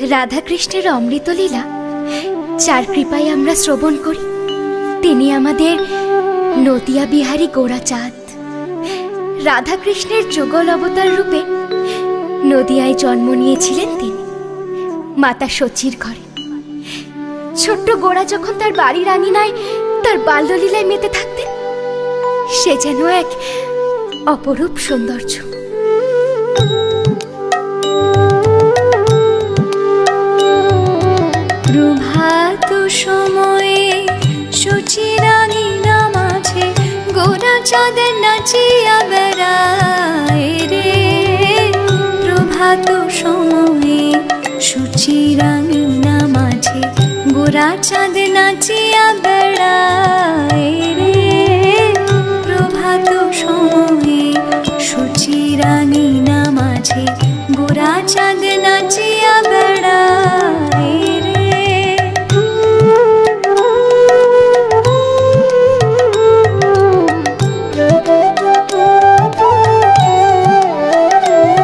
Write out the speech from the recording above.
রাধাকৃষ্ণের অমৃতলীলা যার কৃপায় আমরা শ্রবণ করি, তিনি আমাদের নদিয়া বিহারী গোরাচাঁদ। রাধাকৃষ্ণের যুগল অবতার রূপে নদিয়ায় জন্ম নিয়েছিলেন তিনি, মাতা সচির ঘরে। ছোট্ট গোরা যখন তার বাড়ির আঙিনায় তার বাল্যলীলায় মেতে থাকতেন, সে যেন এক অপরূপ সৌন্দর্য। প্রভাত সময়ে সচির আঙিনা মাঝে গোরাচাঁদ নাচিয়া বেড়ায় রে। প্রভাত সময়ে সচির আঙিনা মাঝে গোরাচাঁদ নাচিয়া বেড়ায় রে। প্রভাত সময়ে সচির আঙিনা মাঝে গোরাচাঁদ নাচিয়া বেড়ায়।